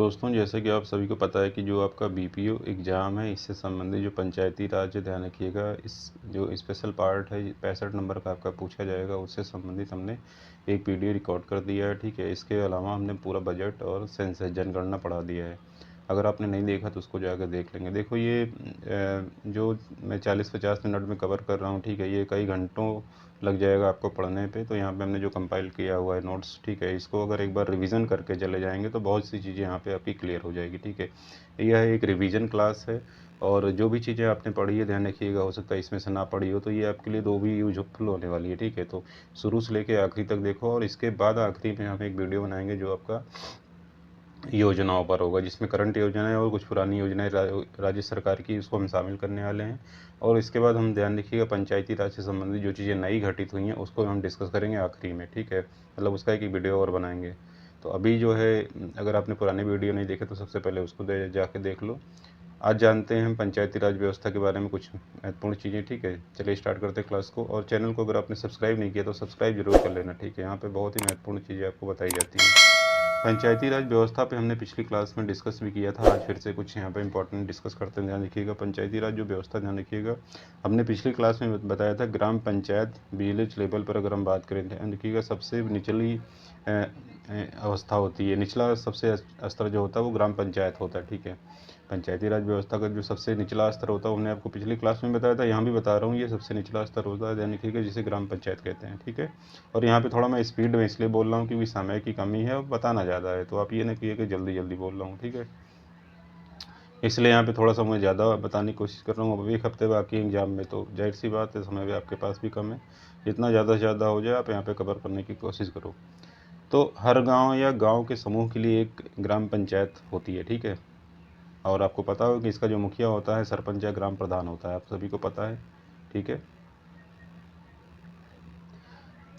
दोस्तों, जैसे कि आप सभी को पता है कि जो आपका बीपीओ एग्ज़ाम है, इससे संबंधित जो पंचायती राज, ध्यान रखिएगा, इस जो स्पेशल पार्ट है 65 नंबर का आपका पूछा जाएगा, उससे संबंधित हमने एक वीडियो रिकॉर्ड कर दिया है। ठीक है, इसके अलावा हमने पूरा बजट और सेंसस जनगणना पढ़ा दिया है। अगर आपने नहीं देखा तो उसको जाकर देख लेंगे। देखो ये जो मैं 40-50 मिनट में कवर कर रहा हूँ, ठीक है, ये कई घंटों लग जाएगा आपको पढ़ने पे। तो यहाँ पे हमने जो कंपाइल किया हुआ है नोट्स, ठीक है, इसको अगर एक बार रिवीजन करके चले जाएंगे तो बहुत सी चीज़ें यहाँ पे आपकी क्लियर हो जाएगी। ठीक है, यह एक रिवीजन क्लास है और जो भी चीज़ें आपने पढ़ी है ध्यान रखिएगा, हो सकता है इसमें से ना पढ़ी हो तो ये आपके लिए दो भी यूजफुल होने वाली है। ठीक है, तो शुरू से लेके आखिरी तक देखो और इसके बाद आखिरी में हम एक वीडियो बनाएंगे जो आपका योजनाओं पर होगा, जिसमें करंट योजनाएं और कुछ पुरानी योजनाएं राज्य सरकार की, उसको हम शामिल करने वाले हैं। और इसके बाद हम ध्यान रखिएगा पंचायती राज से संबंधित जो चीज़ें नई घटित हुई हैं उसको हम डिस्कस करेंगे आखिरी में। ठीक है, मतलब उसका एक वीडियो और बनाएंगे। तो अभी जो है, अगर आपने पुराने वीडियो नहीं देखे तो सबसे पहले उसको जाके देख लो। आज जानते हैं हम पंचायती राज व्यवस्था के बारे में कुछ महत्वपूर्ण चीज़ें। ठीक है, चलिए स्टार्ट करते हैं क्लास को। और चैनल को अगर आपने सब्सक्राइब नहीं किया तो सब्सक्राइब जरूर कर लेना। ठीक है, यहाँ पे बहुत ही महत्वपूर्ण चीज़ें आपको बताई जाती हैं। पंचायती राज व्यवस्था पे हमने पिछली क्लास में डिस्कस भी किया था। आज फिर से कुछ यहाँ पे इंपॉर्टेंट डिस्कस करते हैं, ध्यान रखिएगा। पंचायती राज जो व्यवस्था, ध्यान रखिएगा, हमने पिछली क्लास में बताया था ग्राम पंचायत विलेज लेवल पर अगर हम बात करें, ध्यान रखिएगा, सबसे निचली अवस्था होती है, निचला सबसे स्तर जो होता है वो ग्राम पंचायत होता है। ठीक है, पंचायती राज व्यवस्था का जो सबसे निचला स्तर होता है, हमने आपको पिछली क्लास में बताया था, यहाँ भी बता रहा हूँ, ये सबसे निचला स्तर होता है, ध्यान रखिएगा, जिसे ग्राम पंचायत कहते हैं। ठीक है, और यहाँ पे थोड़ा मैं स्पीड में इसलिए बोल रहा हूँ क्योंकि समय की कमी है और बताना ज़्यादा है, तो आप ये ना कहिए कि जल्दी जल्दी बोल रहा हूँ। ठीक है, इसलिए यहाँ पे थोड़ा सा मैं ज़्यादा बताने की कोशिश कर रहा हूँ। अब एक हफ्ते बाकी एग्जाम में, तो जाहिर सी बात है समय भी आपके पास भी कम है। जितना ज़्यादा से ज़्यादा हो जाए आप यहाँ पे कवर करने की कोशिश करो। तो हर गाँव या गाँव के समूह के लिए एक ग्राम पंचायत होती है। ठीक है, और आपको पता हो कि इसका जो मुखिया होता है सरपंच या ग्राम प्रधान होता है, आप सभी को पता है। ठीक है,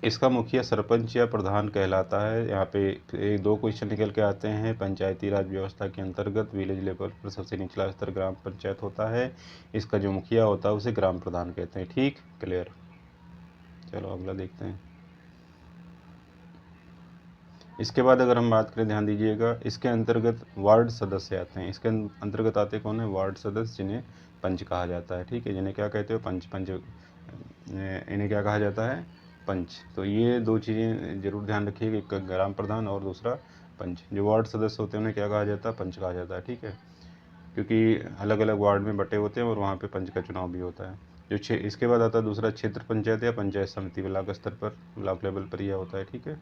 इसका मुखिया सरपंच या प्रधान कहलाता है। यहाँ पे एक दो क्वेश्चन निकल के आते हैं। पंचायती राज व्यवस्था के अंतर्गत विलेज लेवल पर सबसे निचला स्तर ग्राम पंचायत होता है। इसका जो मुखिया होता है उसे ग्राम प्रधान कहते हैं। ठीक, क्लियर। चलो अगला देखते हैं। इसके बाद अगर हम बात करें, ध्यान दीजिएगा, इसके अंतर्गत वार्ड सदस्य आते हैं। इसके अंतर्गत आते कौन है? वार्ड सदस्य, जिन्हें पंच कहा जाता है। ठीक है, जिन्हें क्या कहते हो? पंच। इन्हें क्या कहा जाता है? पंच। तो ये दो चीज़ें जरूर ध्यान रखिएगा, एक ग्राम प्रधान और दूसरा पंच। जो वार्ड सदस्य होते हैं उन्हें क्या कहा जाता है? पंच कहा जाता है। ठीक है, क्योंकि अलग अलग वार्ड में बटे होते हैं और वहाँ पे पंच का चुनाव भी होता है। जो इसके बाद आता है दूसरा क्षेत्र पंचायत या पंचायत समिति, ब्लॉक स्तर पर, ब्लॉक लेवल पर यह होता है। ठीक है,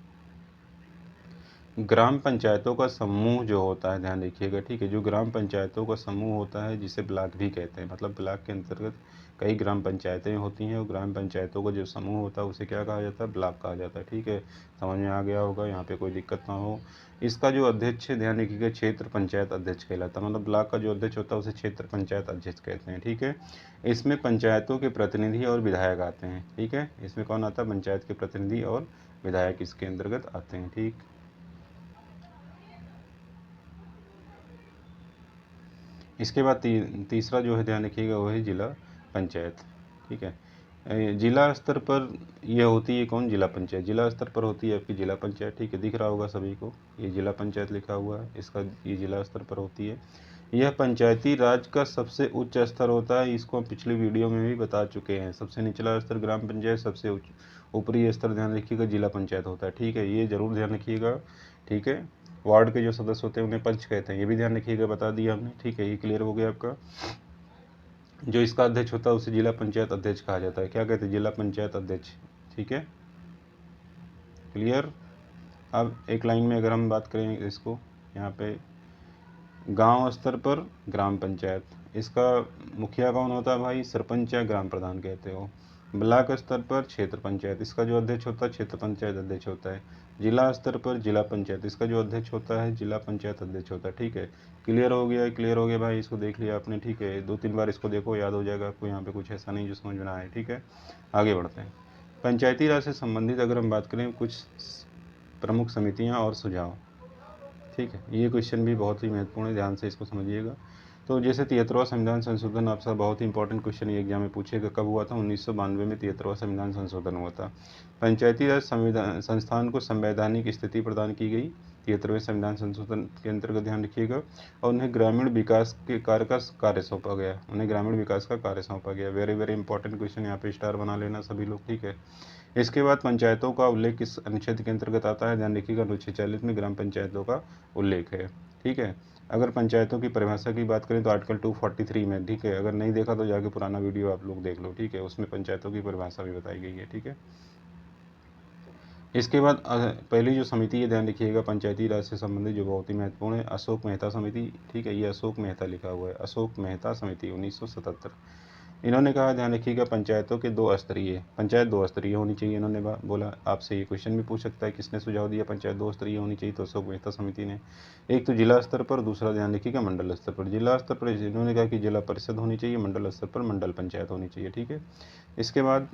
ग्राम पंचायतों का समूह जो होता है, ध्यान रखिएगा, ठीक है, जो ग्राम पंचायतों का समूह होता है जिसे ब्लॉक भी कहते हैं, मतलब ब्लॉक के अंतर्गत कई ग्राम पंचायतें होती हैं और ग्राम पंचायतों का जो समूह होता है उसे क्या कहा जाता है? ब्लॉक कहा जाता है। ठीक है, समझ में आ गया होगा, यहाँ पे कोई दिक्कत ना हो। इसका जो अध्यक्ष है, ध्यान रखिएगा, क्षेत्र पंचायत अध्यक्ष कहलाता है, मतलब ब्लॉक का जो अध्यक्ष होता है उसे क्षेत्र पंचायत अध्यक्ष कहते हैं। ठीक है, इसमें पंचायतों के प्रतिनिधि और विधायक आते हैं। ठीक है, इसमें कौन आता है? पंचायत के प्रतिनिधि और विधायक इसके अंतर्गत आते हैं। ठीक, इसके बाद तीसरा जो है, ध्यान रखिएगा, वो है जिला पंचायत। ठीक है, जिला स्तर पर यह होती है कौन? जिला पंचायत। जिला स्तर पर होती है आपकी जिला पंचायत। ठीक है, दिख रहा होगा सभी को, ये जिला पंचायत लिखा हुआ है, इसका ये जिला स्तर पर होती है। यह पंचायती राज का सबसे उच्च स्तर होता है। इसको हम पिछली वीडियो में भी बता चुके हैं। सबसे निचला स्तर ग्राम पंचायत, सबसे ऊपरी स्तर, ध्यान रखिएगा, जिला पंचायत होता है। ठीक है, ये जरूर ध्यान रखिएगा। ठीक है, वार्ड के जो सदस्य होते हैं उन्हें पंच कहते हैं, ये भी ध्यान रखिएगा, बता दिया हमने। ठीक है, ये क्लियर हो गया आपका। जो इसका अध्यक्ष होता है उसे जिला पंचायत अध्यक्ष कहा जाता है। क्या कहते हैं? जिला पंचायत अध्यक्ष। ठीक है, क्लियर। अब एक लाइन में अगर हम बात करें इसको, यहाँ पे गांव स्तर पर ग्राम पंचायत, इसका मुखिया कौन होता है भाई? सरपंच या ग्राम प्रधान कहते हो। ब्लॉक स्तर पर क्षेत्र पंचायत, इसका जो अध्यक्ष होता है क्षेत्र पंचायत अध्यक्ष होता है। जिला स्तर पर जिला पंचायत, इसका जो अध्यक्ष होता है जिला पंचायत अध्यक्ष होता है। ठीक है, क्लियर हो गया? क्लियर हो गया भाई, इसको देख लिया आपने। ठीक है, 2-3 बार इसको देखो, याद हो जाएगा आपको। यहाँ पे कुछ ऐसा नहीं जो समझ में ना आए। ठीक है, आगे बढ़ते हैं। पंचायती राज से संबंधित अगर हम बात करें, कुछ प्रमुख समितियाँ और सुझाव। ठीक है, ये क्वेश्चन भी बहुत ही महत्वपूर्ण है, ध्यान से इसको समझिएगा। तो जैसे 73वां संविधान संशोधन आपसे बहुत ही इंपॉर्टेंट क्वेश्चन ये एग्जाम में पूछेगा, कब हुआ था? 1992 में 73वां संविधान संशोधन हुआ था। पंचायती राज संविधान संस्थान को संवैधानिक स्थिति प्रदान की गई। 73वें संविधान संशोधन के अंतर्गत, ध्यान रखिएगा। और उन्हें ग्रामीण विकास के कार्य का कार्य सौंपा गया, उन्हें ग्रामीण विकास का कार्य सौंपा गया। वेरी वेरी इंपॉर्टेंट क्वेश्चन, यहाँ पे स्टार बना लेना सभी लोग, ठीक है। इसके बाद पंचायतों का उल्लेख किस अनुच्छेद के अंतर्गत आता है, ध्यान रखिएगा, अनुच्छेद 40 में ग्राम पंचायतों का उल्लेख है, ठीक है। अगर पंचायतों की परिभाषा की बात करें तो आर्टिकल 243 में, ठीक है। अगर नहीं देखा तो जाके पुराना वीडियो आप लोग देख लो, ठीक है, उसमें पंचायतों की परिभाषा भी बताई गई है, ठीक है। इसके बाद पहली जो समिति है, ध्यान रखिएगा, पंचायती राज से संबंधित, जो बहुत ही महत्वपूर्ण है, अशोक मेहता समिति, ठीक है। ये अशोक मेहता लिखा हुआ है, अशोक मेहता समिति 1977। इन्होंने कहा, ध्यान रखिएगा, पंचायतों के पंचायत दो स्तरीय होनी चाहिए। इन्होंने बोला, आपसे ये क्वेश्चन भी पूछ सकता है किसने सुझाव दिया पंचायत 2 स्तरीय होनी चाहिए, तो अशोक मेहता समिति ने। एक तो जिला स्तर पर, दूसरा ध्यान रखिएगा मंडल स्तर पर। जिला स्तर पर इन्होंने कहा कि जिला परिषद होनी चाहिए, मंडल स्तर पर मंडल पंचायत होनी चाहिए, ठीक है। इसके बाद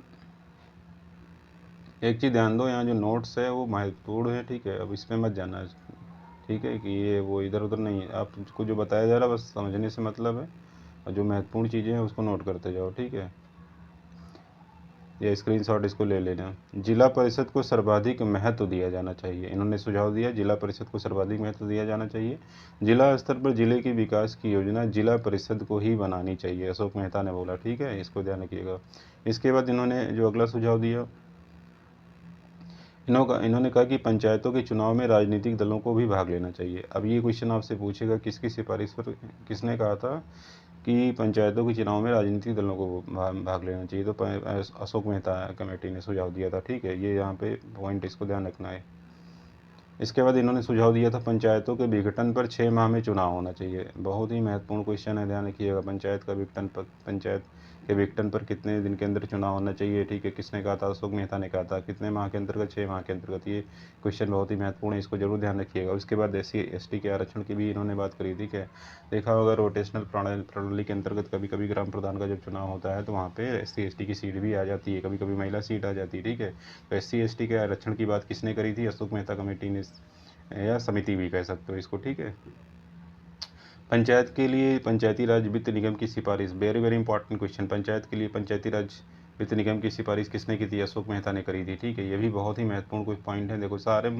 एक चीज़ ध्यान दो, यहाँ जो नोट्स है वो महत्वपूर्ण है, ठीक है। अब इसमें मत जाना, ठीक है, कि ये वो इधर उधर नहीं, आपको जो बताया जा रहा है बस समझने से मतलब है, और जो महत्वपूर्ण चीज़ें हैं उसको नोट करते जाओ, ठीक है। ये स्क्रीनशॉट इसको ले लेना। जिला परिषद को सर्वाधिक महत्व दिया जाना चाहिए, इन्होंने सुझाव दिया, जिला परिषद को सर्वाधिक महत्व दिया जाना चाहिए। जिला स्तर पर जिले के विकास की योजना जिला परिषद को ही बनानी चाहिए, अशोक मेहता ने बोला, ठीक है, इसको ध्यान रखिएगा। इसके बाद इन्होंने जो अगला सुझाव दिया, इन्होंने कहा कि पंचायतों के चुनाव में राजनीतिक दलों को भी भाग लेना चाहिए। अब ये क्वेश्चन आपसे पूछेगा किसकी सिफारिश पर, किसने कहा था कि पंचायतों के चुनाव में राजनीतिक दलों को भाग लेना चाहिए, तो अशोक मेहता कमेटी ने सुझाव दिया था, ठीक है। ये यहाँ पे पॉइंट, इसको ध्यान रखना है। इसके बाद इन्होंने सुझाव दिया था पंचायतों के विघटन पर 6 माह में चुनाव होना चाहिए। बहुत ही महत्वपूर्ण क्वेश्चन है, ध्यान रखिएगा। पंचायत के विघटन पर कितने दिन के अंदर चुनाव होना चाहिए, ठीक है। किसने कहा था, अशोक मेहता ने कहा था। कितने माह के अंतर्गत, 6 माह के अंतर्गत। ये क्वेश्चन बहुत ही महत्वपूर्ण है, इसको जरूर ध्यान रखिएगा। उसके बाद SC/ST के आरक्षण की भी इन्होंने बात करी, ठीक है। देखा होगा रोटेशनल प्रणाली के अंतर्गत कभी कभी ग्राम प्रधान का जब चुनाव होता है तो वहाँ पे SC/ST की सीट भी आ जाती है, कभी कभी महिला सीट आ जाती है, ठीक है। तो SC/ST के आरक्षण की बात किसने करी थी, अशोक मेहता कमेटी ने, या समिति भी कह सकते हो इसको, ठीक है। पंचायत के लिए पंचायती राज वित्त निगम की सिफारिश, very very important question. Panchayat के लिए पंचायती राज वित्त निगम की सिफारिश किसने की थी, अशोक मेहता ने करी थी, ठीक है। ये भी बहुत ही महत्वपूर्ण कुछ पॉइंट है। देखो सारे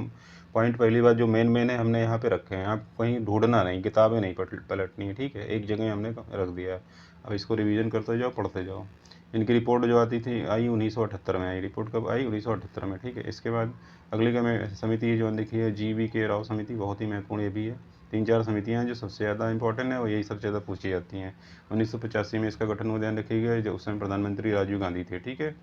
पॉइंट पहली बार जो मेन है हमने यहाँ पे रखे हैं, आप कहीं ढूंढना नहीं, किताबें नहीं पलटनी है, ठीक है, एक जगह हमने रख दिया। अब इसको रिवीजन करते जाओ, पढ़ते जाओ। इनकी रिपोर्ट जो आती थी आई 1978 में आई, रिपोर्ट कब आई, 1978 में, ठीक है। इसके बाद अगली का समिति जो देखिए GV राव समिति, बहुत ही महत्वपूर्ण ये भी है। 3-4 समितियां हैं जो सबसे ज़्यादा इंपॉर्टेंट है और यही सबसे ज़्यादा पूछी जाती हैं। 1985 में इसका गठन हुआ, ध्यान रखिएगा, जो उस समय प्रधानमंत्री राजीव गांधी थे, ठीक है।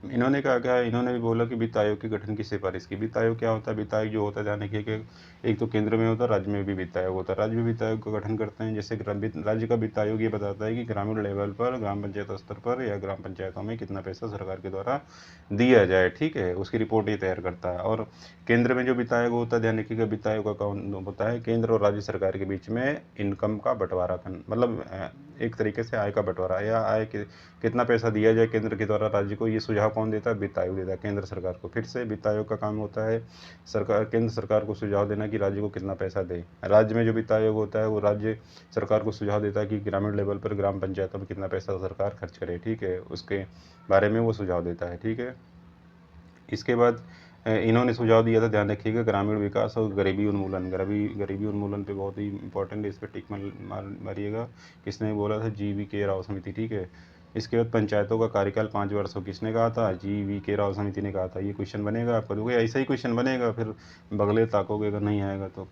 इन्होंने कहा क्या, इन्होंने भी बोला कि वित्त आयोग के गठन की सिफारिश की। वित्त आयोग क्या होता है, वित्त आयोग जो होता है, ध्यान रखिए, एक तो केंद्र में होता है, राज्य में भी वित्त आयोग होता है। राज्य में वित्त आयोग का गठन करते हैं, जैसे राज्य का वित्त आयोग ये बताता है कि ग्रामीण लेवल पर, ग्राम पंचायत स्तर पर या ग्राम पंचायतों में कितना पैसा सरकार के द्वारा दिया जाए, ठीक है, उसकी रिपोर्ट ये तैयार करता है। और केंद्र में जो वित्त आयोग होता है, ध्यान रखिएगा, वित्त आयोग का काम होता है केंद्र और राज्य सरकार के बीच में इनकम का बंटवारा करना, मतलब एक तरीके से आय का बंटवारा, या कितना पैसा दिया जाए केंद्र के द्वारा राज्य को, ये सुझाव कौन देता है, वित्त आयोग देता है केंद्र सरकार को। फिर से वित्त आयोग का काम होता है केंद्र सरकार को सुझाव देना कि राज्य को कितना पैसा दे। राज्य में जो वित्त आयोग होता है वो राज्य सरकार को सुझाव देता है कि ग्रामीण लेवल पर ग्राम पंचायतों में कितना पैसा सरकार खर्च करे, ठीक है, उसके बारे में वो सुझाव देता है, ठीक है। इसके बाद इन्होंने सुझाव दिया था, ध्यान रखिएगा, ग्रामीण विकास और गरीबी उन्मूलन। गरीबी उन्मूलन पे बहुत ही इंपॉर्टेंट है, इस पर टिक मारिएगा। किसने बोला था, GV राव समिति, ठीक है। इसके बाद पंचायतों का कार्यकाल 5 वर्ष हो, किसने कहा था, GV राव समिति ने कहा था। ये क्वेश्चन बनेगा आपका, देखो ऐसा ही क्वेश्चन बनेगा, फिर बगले ताकोगे अगर नहीं आएगा तो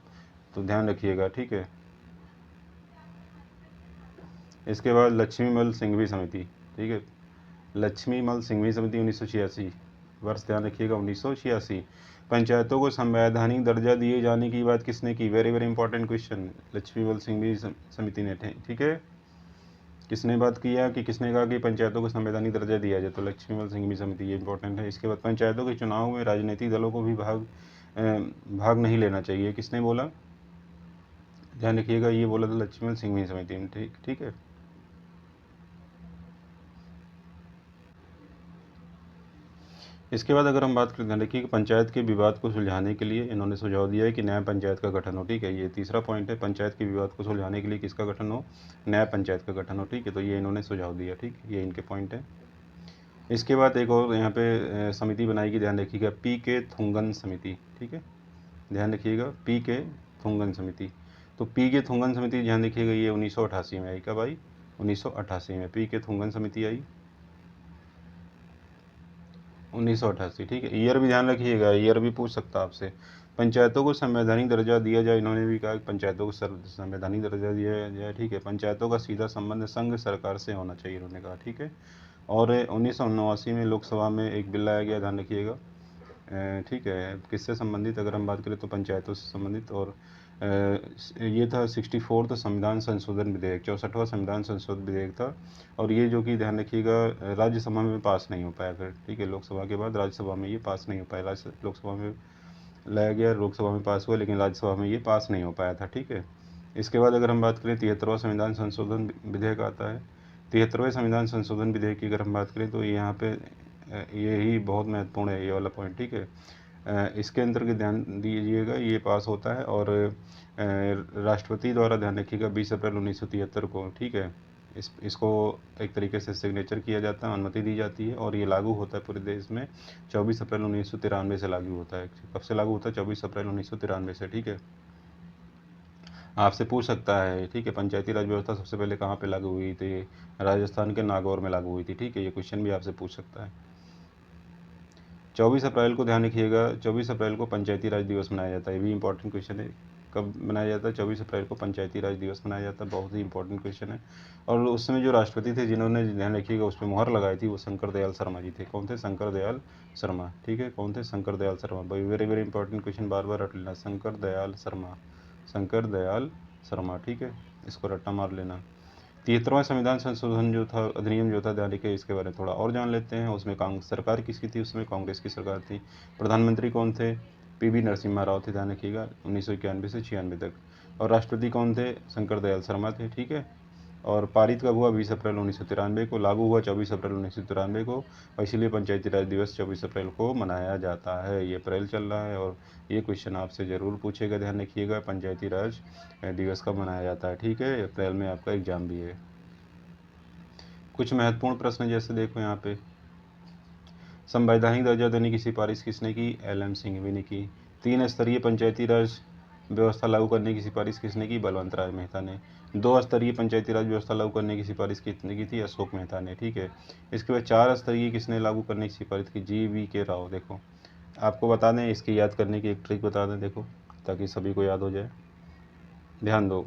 ध्यान रखिएगा, ठीक है। इसके बाद लक्ष्मीमल सिंघवी समिति, ठीक है, लक्ष्मीमल सिंघवी समिति 1986, वर्ष ध्यान रखिएगा 1986। पंचायतों को संवैधानिक दर्जा दिए जाने की बात किसने की, very very important question, Laxmimal Singhvi समिति ने, ठीक है। किसने बात किया कि किसने कहा कि पंचायतों को संवैधानिक दर्जा दिया जाए, तो लक्ष्मीमल सिंघवी समिति, ये इंपॉर्टेंट है। इसके बाद पंचायतों के चुनाव में राजनीतिक दलों को भी भाग नहीं लेना चाहिए, किसने बोला, ध्यान रखिएगा, ये बोला था लक्ष्मीमल सिंघवी समिति ने, ठीक है। इसके बाद अगर हम बात करते हैं, देखिए कि पंचायत के विवाद को सुलझाने के लिए इन्होंने सुझाव दिया है कि न्याय पंचायत का गठन हो, ठीक है। ये तीसरा पॉइंट है, पंचायत के विवाद को सुलझाने के लिए किसका गठन हो, न्याय पंचायत का गठन हो, ठीक है। तो ये इन्होंने सुझाव दिया, ठीक, ये इनके पॉइंट है। इसके बाद एक और यहाँ पे समिति बनाई गई, ध्यान रखिएगा, PK थुंगन समिति, ठीक है। ध्यान रखिएगा, पी के थुंगन समिति। तो पी के थुंगन समिति ध्यान रखिएगा ये 1988 में आई। कब आई? 1988 में पी के थुंगन समिति आई, 1988। ठीक है, ईयर भी ध्यान रखिएगा, ईयर भी पूछ सकता आपसे। पंचायतों को संवैधानिक दर्जा दिया जाए, इन्होंने भी कहा कि पंचायतों को संवैधानिक दर्जा दिया जाए। ठीक है, पंचायतों का सीधा संबंध संघ सरकार से होना चाहिए, इन्होंने कहा। ठीक है, और 1989 में लोकसभा में एक बिल लाया गया, ध्यान रखिएगा। ठीक है, किससे संबंधित अगर हम बात करें तो पंचायतों से संबंधित। और ये था 64th संविधान संशोधन विधेयक, 64वां संविधान संशोधन विधेयक था। और ये जो कि ध्यान रखिएगा राज्यसभा में पास नहीं हो पाया फिर। ठीक है, लोकसभा के बाद राज्यसभा में ये पास नहीं हो पाया। लोकसभा में लाया गया, लोकसभा में पास हुआ, लेकिन राज्यसभा में ये पास नहीं हो पाया था। ठीक है, इसके बाद अगर हम बात करें 73वां संविधान संशोधन विधेयक आता है। 73वें संविधान संशोधन विधेयक की अगर हम बात करें तो यहाँ पे ये ही बहुत महत्वपूर्ण है, ये वाला पॉइंट। ठीक है, इसके अंतर्गत ध्यान दीजिएगा, ये पास होता है और राष्ट्रपति द्वारा, ध्यान रखिएगा, 20 अप्रैल 1973 को। ठीक है, इसको एक तरीके से सिग्नेचर किया जाता है, अनुमति दी जाती है और ये लागू होता है पूरे देश में 24 अप्रैल 1993 से लागू होता है। कब से लागू होता है? 24 अप्रैल 1993 से। ठीक है, आपसे पूछ सकता है। ठीक है, पंचायती राज व्यवस्था सबसे पहले कहाँ पे लागू हुई थी? राजस्थान के नागौर में लागू हुई थी। ठीक है, ये क्वेश्चन भी आपसे पूछ सकता है। 24 अप्रैल को ध्यान रखिएगा, 24 अप्रैल को पंचायती राज दिवस मनाया जाता है। ये भी इंपॉर्टेंट क्वेश्चन है, कब मनाया जाता है? 24 अप्रैल को पंचायती राज दिवस मनाया जाता है, बहुत ही इंपॉर्टेंट क्वेश्चन है। और उस समय जो राष्ट्रपति थे जिन्होंने, ध्यान रखिएगा, उस पर मुहर लगाई थी, वो शंकर दयाल शर्मा जी थे। कौन थे? शंकर दयाल शर्मा। ठीक है, कौन थे? Shankar Dayal Sharma. Very very important question, बार बार रट लेना, शंकर दयाल शर्मा, शंकर दयाल शर्मा। ठीक है, इसको रट्टा मार लेना। 73वां संविधान संशोधन जो था, अधिनियम जो था, ध्यान रखिए, इसके बारे में थोड़ा और जान लेते हैं। उसमें कांग्रेस सरकार किसकी थी? उसमें कांग्रेस की सरकार थी। प्रधानमंत्री कौन थे? पीवी नरसिम्हा राव थे, ध्यान रखिएगा, 1991 से 96 तक। और राष्ट्रपति कौन थे? शंकर दयाल शर्मा थे। ठीक है, और पारित कब हुआ? 20 अप्रैल 1993 को। लागू हुआ 24 अप्रैल 1993 को, और इसीलिए पंचायती राज दिवस 24 अप्रैल को मनाया जाता है। ये अप्रैल चल रहा है और ये क्वेश्चन आपसे ज़रूर पूछेगा, ध्यान रखिएगा, पंचायती राज दिवस कब मनाया जाता है। ठीक है, अप्रैल में आपका एग्जाम भी है। कुछ महत्वपूर्ण प्रश्न जैसे देखो यहाँ पे, संवैधानिक दर्जा देने की सिफारिश किसने की? LM सिंघवी ने की। 3 स्तरीय पंचायती राज व्यवस्था लागू करने की सिफारिश किसने की? बलवंत राय मेहता ने। 2 स्तरीय पंचायती राज व्यवस्था लागू करने की सिफारिश किसने की थी? अशोक मेहता ने। ठीक है, इसके बाद 4 स्तरीय किसने लागू करने की सिफारिश की? GV राव। देखो आपको बता दें, इसकी याद करने की एक ट्रिक बता दें, देखो, ताकि सभी को याद हो जाए। ध्यान दो,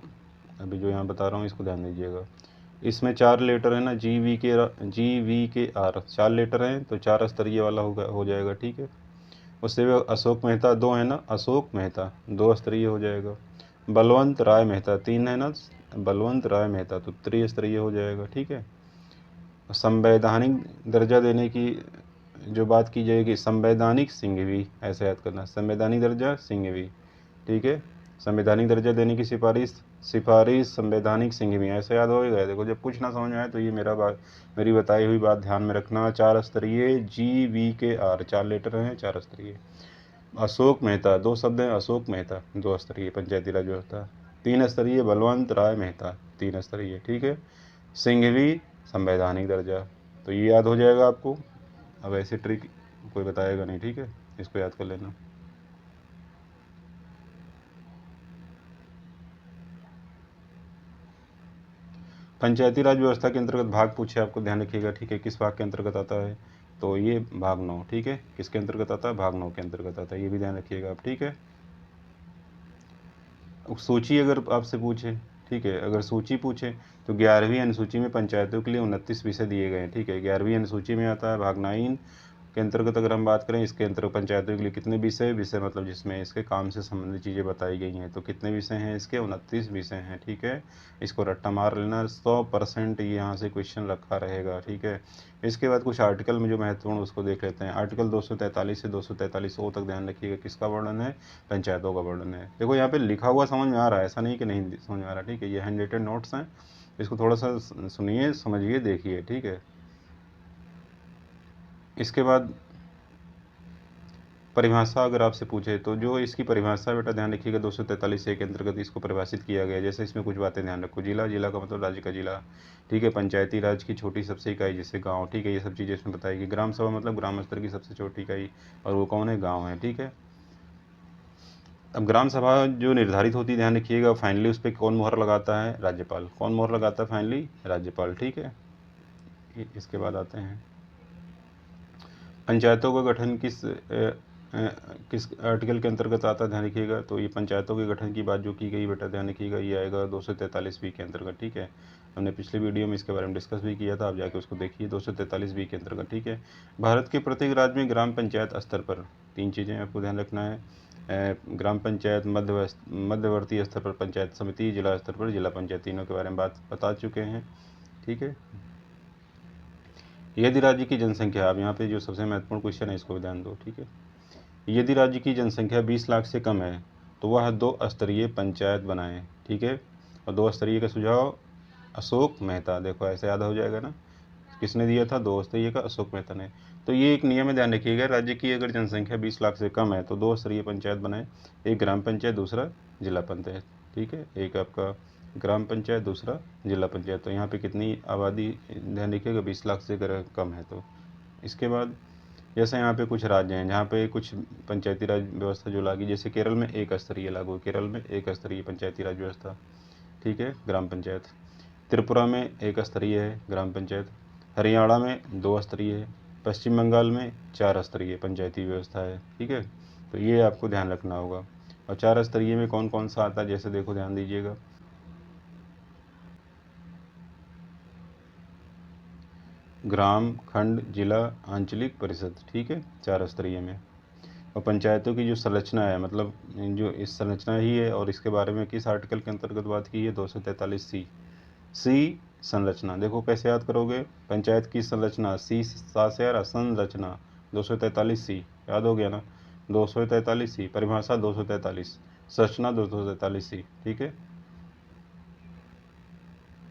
अभी जो यहाँ बता रहा हूँ इसको ध्यान दीजिएगा। इसमें 4 लेटर है ना, GVKR, 4 लेटर हैं, तो 4 स्तरीय वाला हो जाएगा। ठीक है, उससे भी अशोक मेहता 2 है ना, अशोक मेहता 2 स्तरीय हो जाएगा। बलवंत राय मेहता 3 है ना, बलवंत राय मेहता तो त्रिस्तरीय हो जाएगा। ठीक है, संवैधानिक दर्जा देने की जो बात की जाएगी, संवैधानिक सिंघवी, ऐसे याद करना, संवैधानिक दर्जा सिंघवी। ठीक है, संवैधानिक दर्जा देने की सिफारिश, संवैधानिक सिंघवी, ऐसे याद हो गया। देखो जब कुछ ना समझ में आए तो ये मेरी बताई हुई बात ध्यान में रखना। 4 स्तरीय GVKR, 4 लेटर हैं, 4 स्तरीय। अशोक मेहता, 2 शब्द हैं, अशोक मेहता 2 स्तरीय पंचायती राज व्यवस्था। 3 स्तरीय बलवंत राय मेहता 3 स्तरीय। ठीक है, सिंघवी संवैधानिक दर्जा, तो ये याद हो जाएगा आपको। अब ऐसे ट्रिक कोई बताएगा नहीं। ठीक है, इसको याद कर लेना। पंचायती राज व्यवस्था के अंतर्गत भाग पूछे आपको, ध्यान रखिएगा। ठीक है, किस भाग के अंतर्गत आता है? तो ये भाग 9। ठीक है, किसके अंतर्गत आता है? भाग 9 के अंतर्गत आता है, ये भी ध्यान रखिएगा आप। ठीक है, सूची अगर आपसे पूछे, ठीक है, अगर सूची पूछे तो 11वीं अनुसूची में पंचायतों के लिए 29 विषय दिए गए हैं। ठीक है, 11वीं अनुसूची में आता है, भाग 9 के अंतर्गत अगर हम बात करें, इसके अंतर्गत पंचायतों के लिए कितने विषय मतलब जिसमें इसके काम से संबंधित चीज़ें बताई गई हैं, तो कितने विषय हैं इसके? 29 विषय हैं। ठीक है, इसको रट्टा मार लेना, 100% ये यहाँ से क्वेश्चन रखा रहेगा। ठीक है, इसके बाद कुछ आर्टिकल में जो महत्वपूर्ण उसको देख लेते हैं। आर्टिकल 243 से 243 तक ध्यान रखिएगा, किसका वर्णन है? पंचायतों का वर्णन है। देखो यहाँ पे लिखा हुआ समझ में आ रहा है, ऐसा नहीं कि नहीं समझ में आ रहा। ठीक है, ये हैंड रिटन नोट्स हैं, इसको थोड़ा सा सुनिए, समझिए, देखिए। ठीक है, इसके बाद परिभाषा अगर आपसे पूछे तो जो इसकी परिभाषा बेटा ध्यान रखिएगा, 243A के अंतर्गत इसको परिभाषित किया गया है। जैसे इसमें कुछ बातें ध्यान रखो, जिला का मतलब राज्य का जिला। ठीक है, पंचायती राज की छोटी सबसे इकाई जैसे गांव। ठीक है, ये सब चीज़ें इसमें बताएगी। ग्राम सभा मतलब ग्राम स्तर की सबसे छोटी इकाई, और वो कौन है? गाँव है। ठीक है, अब ग्राम सभा जो निर्धारित होती है, ध्यान रखिएगा, फाइनली उस पर कौन मोहर लगाता है? राज्यपाल। कौन मोहर लगाता है फाइनली? राज्यपाल, ठीक है। इसके बाद आते हैं पंचायतों का गठन किस आर्टिकल के अंतर्गत आता है? ध्यान रखिएगा। तो ये पंचायतों के गठन की बात जो की गई बेटा, ध्यान रखिएगा, ये आएगा 243 के अंतर्गत, ठीक है। हमने पिछले वीडियो में इसके बारे में डिस्कस भी किया था, आप जाके उसको देखिए, 243 के अंतर्गत, ठीक है। भारत के प्रत्येक राज्य में ग्राम पंचायत स्तर पर 3 चीज़ें आपको ध्यान रखना है। ग्राम पंचायत, मध्यवर्ती स्तर पर पंचायत समिति, जिला स्तर पर जिला पंचायत, तीनों के बारे में बात बता चुके हैं, ठीक है। यदि राज्य की जनसंख्या, अब यहाँ पे जो सबसे महत्वपूर्ण क्वेश्चन है इसको भी ध्यान दो, ठीक है। यदि राज्य की जनसंख्या 20 लाख से कम है तो वह 2 स्तरीय पंचायत बनाएं, ठीक है। और 2 स्तरीय का सुझाव अशोक मेहता, देखो ऐसे याद हो जाएगा ना, किसने दिया था? 2 स्तरीय का अशोक मेहता ने। तो ये एक नियम है, ध्यान रखिएगा, राज्य की अगर जनसंख्या 20 लाख से कम है तो 2 स्तरीय पंचायत बनाएं, एक ग्राम पंचायत, दूसरा जिला पंचायत, ठीक है। एक आपका ग्राम पंचायत, दूसरा जिला पंचायत। तो यहाँ पे कितनी आबादी, ध्यान रखिएगा, 20 लाख से अगर कम है तो। इसके बाद जैसे यहाँ पे कुछ राज्य हैं जहाँ पे कुछ पंचायती राज व्यवस्था जो लागू, जैसे केरल में 1 स्तरीय लागू है, केरल में 1 स्तरीय पंचायती राज व्यवस्था, ठीक है, ग्राम पंचायत। त्रिपुरा में 1 स्तरीय है ग्राम पंचायत, हरियाणा में 2 स्तरीय है, पश्चिम बंगाल में 4 स्तरीय पंचायती व्यवस्था है, ठीक है। तो ये आपको ध्यान रखना होगा। और 4 स्तरीय में कौन कौन सा आता है, जैसे देखो ध्यान दीजिएगा, ग्राम, खंड, जिला, आंचलिक परिषद, ठीक है, 4 स्तरीय में। और पंचायतों की जो संरचना है, मतलब जो इस संरचना ही है, और इसके बारे में किस आर्टिकल के अंतर्गत बात की है? 243 सी संरचना। देखो कैसे याद करोगे, पंचायत की संरचना, सी सा से आ रहा, संरचना 243 सी, याद हो गया ना, 243 सी, परिभाषा 243, संरचना 243 सी, ठीक है।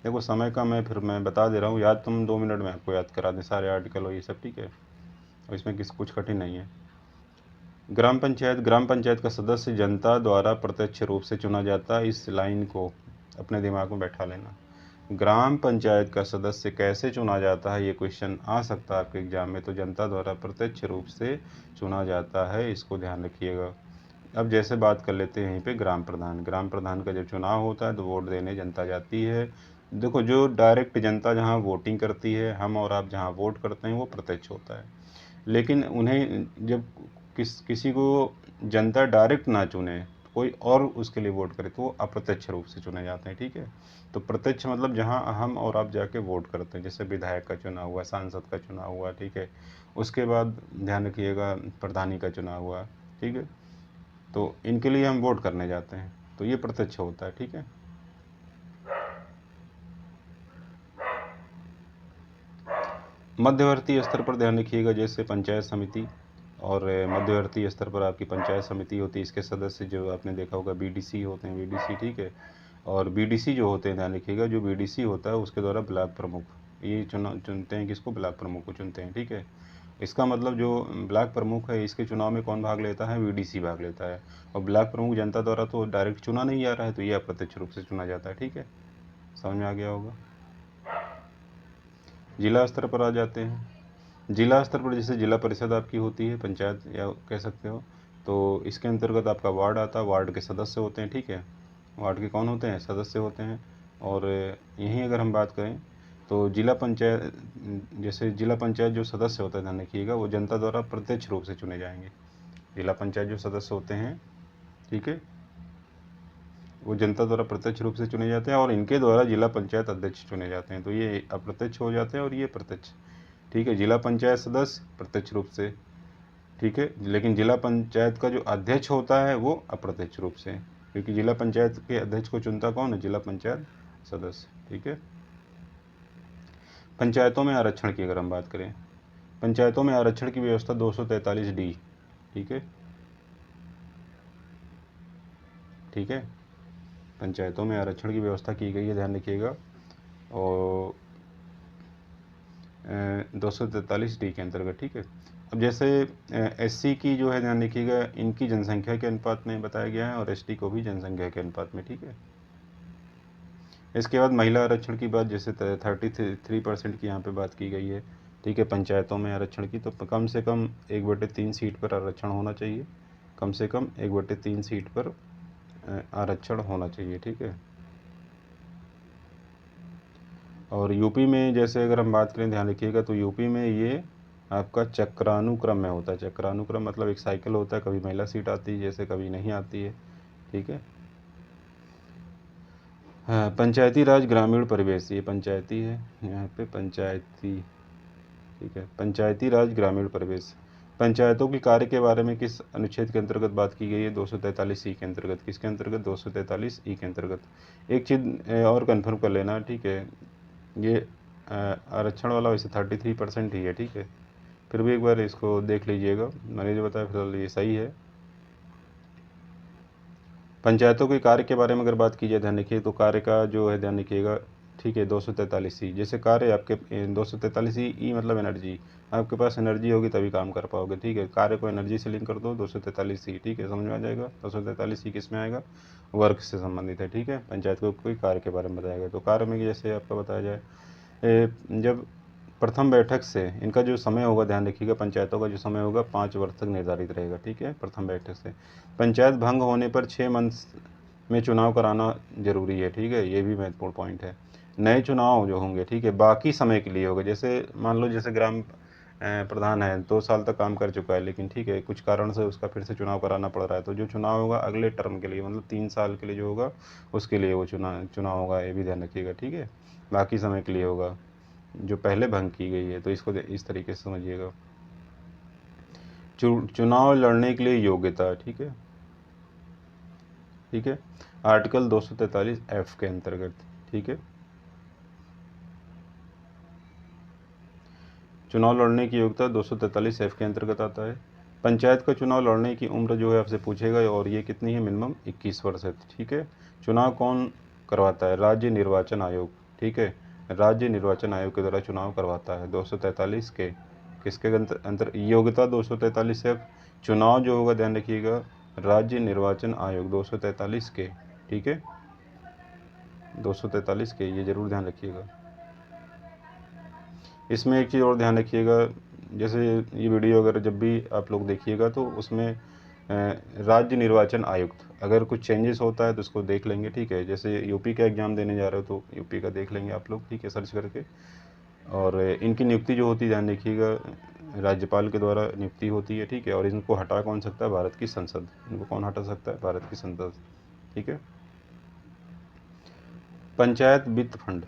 देखो समय कम है, फिर मैं बता दे रहा हूँ, याद तुम 2 मिनट में आपको याद करा दें सारे आर्टिकल और ये सब, ठीक है। और इसमें कुछ कठिन नहीं है। ग्राम पंचायत का सदस्य जनता द्वारा प्रत्यक्ष रूप से चुना जाता है। इस लाइन को अपने दिमाग में बैठा लेना। ग्राम पंचायत का सदस्य कैसे चुना जाता है, ये क्वेश्चन आ सकता है आपके एग्जाम में। तो जनता द्वारा प्रत्यक्ष रूप से चुना जाता है, इसको ध्यान रखिएगा। अब जैसे बात कर लेते हैं यहीं पे ग्राम प्रधान का जब चुनाव होता है तो वोट देने जनता जाती है। देखो जो डायरेक्ट जनता जहाँ वोटिंग करती है, हम और आप जहाँ वोट करते हैं, वो प्रत्यक्ष होता है। लेकिन उन्हें जब किसी को जनता डायरेक्ट ना चुने, कोई और उसके लिए वोट करे, तो वो अप्रत्यक्ष रूप से चुने जाते हैं, ठीक है। तो प्रत्यक्ष मतलब जहां हम और आप जाके वोट करते हैं, जैसे विधायक का चुनाव हुआ, सांसद का चुनाव हुआ, ठीक है। उसके बाद ध्यान रखिएगा प्रधानी का चुनाव हुआ, ठीक है। तो इनके लिए हम वोट करने जाते हैं, तो ये प्रत्यक्ष होता है, ठीक है। मध्यवर्ती स्तर पर ध्यान रखिएगा, जैसे पंचायत समिति, और मध्यवर्ती स्तर पर आपकी पंचायत समिति होती है, इसके सदस्य जो आपने देखा होगा बीडीसी होते हैं, बीडीसी, ठीक है। और बीडीसी जो होते हैं, ध्यान रखिएगा, जो बीडीसी होता है उसके द्वारा ब्लॉक प्रमुख, ये चुनते हैं, किसको? ब्लॉक प्रमुख को चुनते हैं, ठीक है। इसका मतलब जो ब्लॉक प्रमुख है, इसके चुनाव में कौन भाग लेता है? बीडीसी भाग लेता है। और ब्लॉक प्रमुख जनता द्वारा तो डायरेक्ट चुना नहीं जा रहा है, तो ये अप्रत्यक्ष रूप से चुना जाता है, ठीक है। समझ में आ गया होगा। जिला स्तर पर आ जाते हैं। जिला स्तर पर जैसे जिला परिषद आपकी होती है, पंचायत या कह सकते हो, तो इसके अंतर्गत आपका वार्ड आता है, वार्ड के सदस्य होते हैं, ठीक है। वार्ड के कौन होते हैं? सदस्य होते हैं। और यहीं अगर हम बात करें तो जिला पंचायत, जैसे जिला पंचायत जो सदस्य होता है, ध्यान रखिएगा, वो जनता द्वारा प्रत्यक्ष रूप से चुने जाएंगे। जिला पंचायत जो सदस्य होते हैं, ठीक है, वो जनता द्वारा प्रत्यक्ष रूप से चुने जाते हैं, और इनके द्वारा जिला पंचायत अध्यक्ष चुने जाते हैं। तो ये अप्रत्यक्ष हो जाते हैं और ये प्रत्यक्ष, ठीक है। जिला पंचायत सदस्य प्रत्यक्ष रूप से, ठीक है, लेकिन जिला पंचायत का जो अध्यक्ष होता है वो अप्रत्यक्ष रूप से, क्योंकि जिला पंचायत के अध्यक्ष को चुनता कौन है? जिला पंचायत सदस्य, ठीक है। पंचायतों में आरक्षण की अगर हम बात करें, पंचायतों में आरक्षण की व्यवस्था 243D, ठीक है, ठीक है। पंचायतों में आरक्षण की व्यवस्था की गई है, ध्यान रखिएगा। और 243D के अंतर्गत, ठीक है। अब जैसे एससी की जो है, ध्यान रखिएगा, इनकी जनसंख्या के अनुपात में बताया गया है, और एसटी को भी जनसंख्या के अनुपात में, ठीक है। इसके बाद महिला आरक्षण की बात, जैसे 33% की यहाँ पे बात की गई है, ठीक है। पंचायतों में आरक्षण की तो कम से कम 1/3 सीट पर आरक्षण होना चाहिए, कम से कम 1/3 सीट पर आरक्षण होना चाहिए, ठीक है। और यूपी में जैसे अगर हम बात करें, ध्यान रखिएगा, तो यूपी में ये आपका चक्रानुक्रम में होता है। चक्रानुक्रम मतलब एक साइकिल होता है, कभी महिला सीट आती है जैसे, कभी नहीं आती है, ठीक है। हाँ, पंचायती राज ग्रामीण परिवेश, ये पंचायती है यहाँ पे, पंचायती, ठीक है। पंचायती राज ग्रामीण परिवेश, पंचायतों के कार्य के बारे में किस अनुच्छेद के अंतर्गत बात की गई है? 243 ई के अंतर्गत। किसके अंतर्गत? 243 ई के अंतर्गत। एक चीज़ और कंफर्म कर लेना, ठीक है, ये आरक्षण वाला वैसे 33% ही है, ठीक है। फिर भी एक बार इसको देख लीजिएगा, मैंने जो बताया फिलहाल ये सही है। पंचायतों के कार्य के बारे में अगर बात की जाए, ध्यान रखिए, तो कार्य का जो है ध्यान रखिएगा, ठीक है। 243 सी, जैसे कार्य आपके 243 ई मतलब एनर्जी, आपके पास एनर्जी होगी तभी काम कर पाओगे, ठीक है। कार्य को एनर्जी से लिंक कर दो, 243 सी, ठीक है, समझ में आ जाएगा। 243 सी किस में आएगा? वर्क से संबंधित है, ठीक है। पंचायत को कोई कार्य के बारे में बताया गया, तो कार्य में जैसे आपका बताया जाए, जब प्रथम बैठक से इनका जो समय होगा, ध्यान रखिएगा, पंचायतों का जो समय होगा 5 वर्ष तक निर्धारित रहेगा, ठीक है, प्रथम बैठक से। पंचायत भंग होने पर 6 मंथ में चुनाव कराना जरूरी है, ठीक है, ये भी महत्वपूर्ण पॉइंट है। नए चुनाव जो होंगे, ठीक है, बाकी समय के लिए होगा। जैसे मान लो जैसे ग्राम प्रधान है, 2 साल तक काम कर चुका है, लेकिन ठीक है कुछ कारण से उसका फिर से चुनाव कराना पड़ रहा है, तो जो चुनाव होगा अगले टर्म के लिए, मतलब 3 साल के लिए जो होगा उसके लिए वो चुनाव होगा, ये भी ध्यान रखिएगा, ठीक है। बाकी समय के लिए होगा जो पहले भंग की गई है, तो इसको इस तरीके से समझिएगा। चुनाव लड़ने के लिए योग्यता, ठीक है, ठीक है, आर्टिकल 243 एफ के अंतर्गत, ठीक है। चुनाव लड़ने की योग्यता 243 एफ के अंतर्गत आता है। पंचायत का चुनाव लड़ने की उम्र जो है आपसे पूछेगा, और ये कितनी है? मिनिमम 21 वर्ष है, ठीक है। चुनाव कौन करवाता है? राज्य निर्वाचन आयोग, ठीक है, राज्य निर्वाचन आयोग के द्वारा चुनाव करवाता है। 243 के किसके अंतर योग्यता 243 एफ, चुनाव जो होगा ध्यान रखिएगा राज्य निर्वाचन आयोग 243 के, ठीक है, 243 के, ये जरूर ध्यान रखिएगा। इसमें एक चीज़ और ध्यान रखिएगा, जैसे ये वीडियो अगर जब भी आप लोग देखिएगा तो उसमें राज्य निर्वाचन आयुक्त अगर कुछ चेंजेस होता है तो उसको देख लेंगे, ठीक है। जैसे यूपी का एग्ज़ाम देने जा रहे हो तो यूपी का देख लेंगे आप लोग, ठीक है, सर्च करके। और इनकी नियुक्ति जो होती है ध्यान रखिएगा राज्यपाल के द्वारा नियुक्ति होती है, ठीक है। और इनको हटा कौन सकता है? भारत की संसद। इनको कौन हटा सकता है? भारत की संसद, ठीक है। पंचायत वित्त फंड,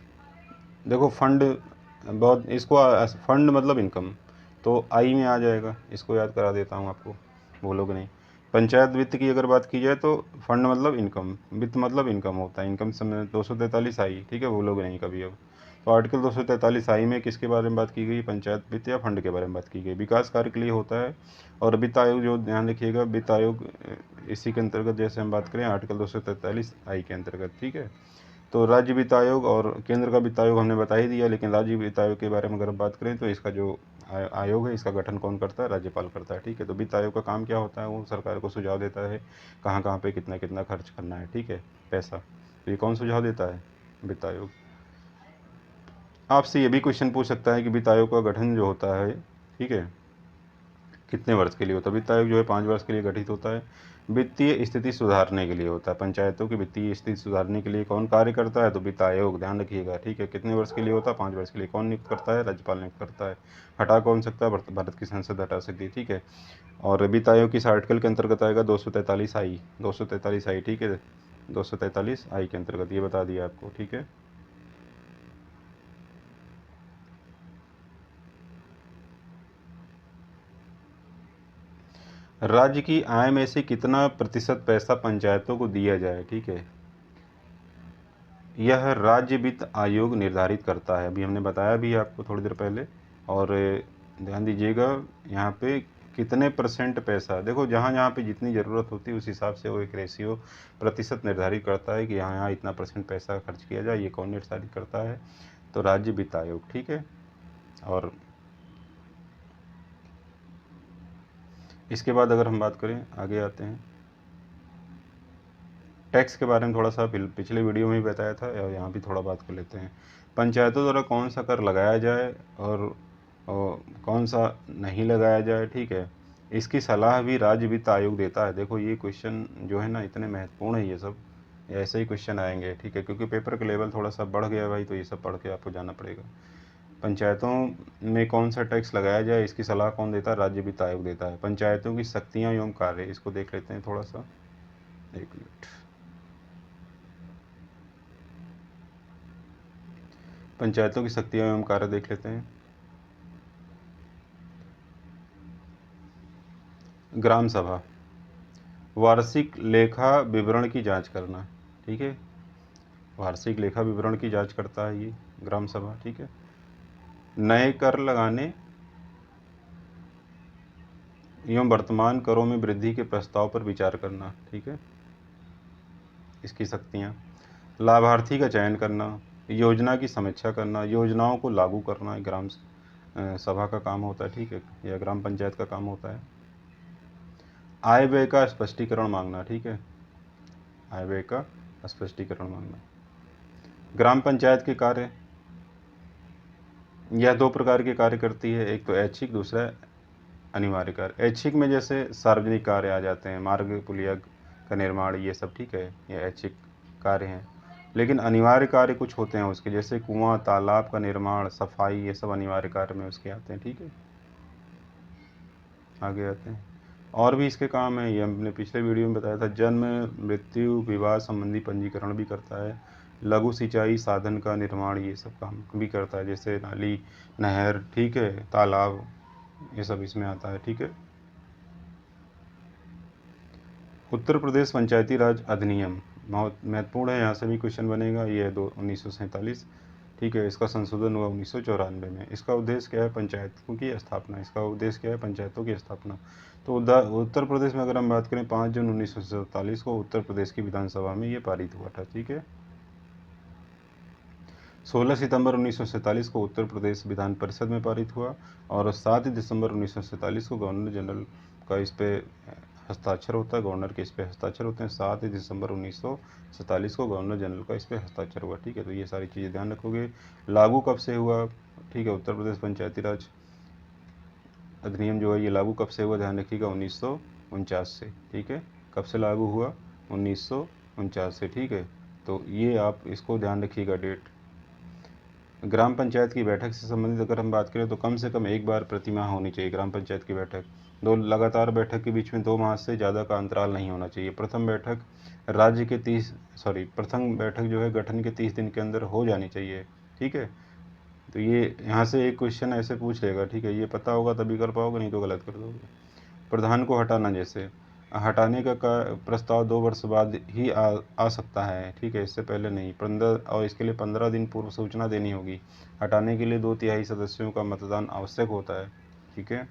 देखो फंड बहुत, इसको फंड मतलब इनकम, तो आई में आ जाएगा, इसको याद करा देता हूँ आपको, भूलोगे नहीं। पंचायत वित्त की अगर बात की जाए तो फंड मतलब इनकम, वित्त मतलब इनकम होता है, इनकम समय 243 आई, ठीक है, भूलोगे नहीं कभी अब। तो आर्टिकल 243 आई में किसके बारे में बात की गई? पंचायत वित्त या फंड के बारे में बात की गई, विकास कार्य के लिए होता है। और वित्त आयोग जो ध्यान रखिएगा, वित्त आयोग इसी के अंतर्गत जैसे हम बात करें आर्टिकल 243 आई के अंतर्गत, ठीक है। तो राज्य वित्त आयोग और केंद्र का वित्त आयोग हमने बता ही दिया, लेकिन राज्य वित्त आयोग के बारे में अगर बात करें तो इसका जो आयोग है इसका गठन कौन करता है? राज्यपाल करता है, ठीक है। तो वित्त आयोग का काम क्या होता है? वो सरकार को सुझाव देता है कहाँ कहाँ पे कितना कितना खर्च करना है, ठीक है, पैसा। तो ये कौन सुझाव देता है? वित्त आयोग। आपसे ये भी क्वेश्चन पूछ सकता है कि वित्त आयोग का गठन जो होता है, ठीक है, कितने वर्ष के लिए होता है? वित्त आयोग जो है 5 वर्ष के लिए गठित होता है। वित्तीय स्थिति सुधारने के लिए होता है। पंचायतों की वित्तीय स्थिति सुधारने के लिए कौन कार्य करता है? तो वित्त आयोग, ध्यान रखिएगा, ठीक है। कितने वर्ष के लिए होता है? 5 वर्ष के लिए। कौन नियुक्त करता है? राज्यपाल नियुक्त करता है। हटा कौन सकता है? भारत की संसद हटा सकती है, ठीक है। और वित्त आयोग किस आर्टिकल के अंतर्गत आएगा? 243 आई, 243 आई, ठीक है, 243 आई के अंतर्गत, ये बता दिया आपको, ठीक है। राज्य की आय में से कितना प्रतिशत पैसा पंचायतों को दिया जाए, ठीक है, यह राज्य वित्त आयोग निर्धारित करता है। अभी हमने बताया भी आपको थोड़ी देर पहले। और ध्यान दीजिएगा यहाँ पे कितने परसेंट पैसा, देखो जहाँ जहाँ पे जितनी ज़रूरत होती है उस हिसाब से वो एक रेशियो प्रतिशत निर्धारित करता है कि यहाँ यहाँ इतना परसेंट पैसा खर्च किया जाए। ये कौन निर्धारित करता है? तो राज्य वित्त आयोग, ठीक है। और इसके बाद अगर हम बात करें, आगे आते हैं, टैक्स के बारे में थोड़ा सा पिछले वीडियो में ही बताया था, और यहाँ भी थोड़ा बात कर लेते हैं। पंचायतों द्वारा कौन सा कर लगाया जाए और कौन सा नहीं लगाया जाए, ठीक है। इसकी सलाह भी राज्य वित्त आयोग देता है। देखो ये क्वेश्चन जो है ना इतने महत्वपूर्ण है, ये सब ऐसे ही क्वेश्चन आएंगे, ठीक है, क्योंकि पेपर का लेवल थोड़ा सा बढ़ गया भाई, तो ये सब पढ़ के आपको जाना पड़ेगा। पंचायतों में कौन सा टैक्स लगाया जाए, इसकी सलाह कौन देता है, राज्य वित्त आयोग देता है। पंचायतों की शक्तियाँ एवं कार्य, इसको देख लेते हैं थोड़ा सा, एक मिनट। पंचायतों की शक्तियाँ एवं कार्य देख लेते हैं। ग्राम सभा, वार्षिक लेखा विवरण की जांच करना, ठीक है, वार्षिक लेखा विवरण की जांच करता है ये ग्राम सभा, ठीक है। नए कर लगाने एवं वर्तमान करों में वृद्धि के प्रस्ताव पर विचार करना, ठीक है, इसकी शक्तियाँ। लाभार्थी का चयन करना, योजना की समीक्षा करना, योजनाओं को लागू करना ग्राम सभा का काम होता है, ठीक है, या ग्राम पंचायत का काम होता है। आय व्यय का स्पष्टीकरण मांगना, ठीक है, आय व्यय का स्पष्टीकरण मांगना। ग्राम पंचायत के कार्य, यह दो प्रकार के कार्य करती है, एक तो ऐच्छिक, दूसरा अनिवार्य कार्य। ऐच्छिक में जैसे सार्वजनिक कार्य आ जाते हैं, मार्ग पुलिया का निर्माण, ये सब, ठीक है, ये ऐच्छिक कार्य हैं। लेकिन अनिवार्य कार्य कुछ होते हैं उसके, जैसे कुआं तालाब का निर्माण, सफाई, ये सब अनिवार्य कार्य में उसके आते हैं, ठीक है। आगे आते हैं, और भी इसके काम है, ये हमने पिछले वीडियो में बताया था। जन्म मृत्यु विवाह संबंधी पंजीकरण भी करता है। लघु सिंचाई साधन का निर्माण, ये सब काम भी करता है, जैसे नाली, नहर, ठीक है, तालाब, ये सब इसमें आता है, ठीक है। उत्तर प्रदेश पंचायती राज अधिनियम बहुत महत्वपूर्ण है, यहाँ से भी क्वेश्चन बनेगा। ये है 1947, ठीक है, इसका संशोधन हुआ 1994 में। इसका उद्देश्य क्या है, पंचायतों की स्थापना, इसका उद्देश्य क्या है, पंचायतों की स्थापना। तो उत्तर प्रदेश में अगर हम बात करें, 5 जून 1947 को उत्तर प्रदेश की विधानसभा में ये पारित हुआ था, ठीक है। 16 सितंबर 1947 को उत्तर प्रदेश विधान परिषद में पारित हुआ, और 7 दिसंबर 1947 को गवर्नर जनरल का इस पे हस्ताक्षर होता है, गवर्नर के इस पे हस्ताक्षर होते हैं। 7 दिसंबर 1947 को गवर्नर जनरल का इस पे हस्ताक्षर हुआ, ठीक है। तो ये सारी चीज़ें ध्यान रखोगे। लागू कब से हुआ, ठीक है, उत्तर प्रदेश पंचायती राज अधिनियम जो है ये लागू कब से हुआ, ध्यान रखिएगा, 1949 से, ठीक है। कब से लागू हुआ, 1949 से, ठीक है। तो ये आप इसको ध्यान रखिएगा डेट। ग्राम पंचायत की बैठक से संबंधित अगर हम बात करें, तो कम से कम एक बार प्रति माह होनी चाहिए ग्राम पंचायत की बैठक। दो लगातार बैठक के बीच में 2 माह से ज़्यादा का अंतराल नहीं होना चाहिए। प्रथम बैठक प्रथम बैठक जो है गठन के 30 दिन के अंदर हो जानी चाहिए, ठीक है। तो ये यहाँ से एक क्वेश्चन ऐसे पूछ लेगा, ठीक है, ये पता होगा तभी कर पाओगे, नहीं तो गलत कर दोगे। प्रधान को हटाना, जैसे हटाने का प्रस्ताव 2 वर्ष बाद ही आ सकता है, ठीक है, इससे पहले नहीं। 15 और इसके लिए 15 दिन पूर्व सूचना देनी होगी। हटाने के लिए 2/3 सदस्यों का मतदान आवश्यक होता है, ठीक है।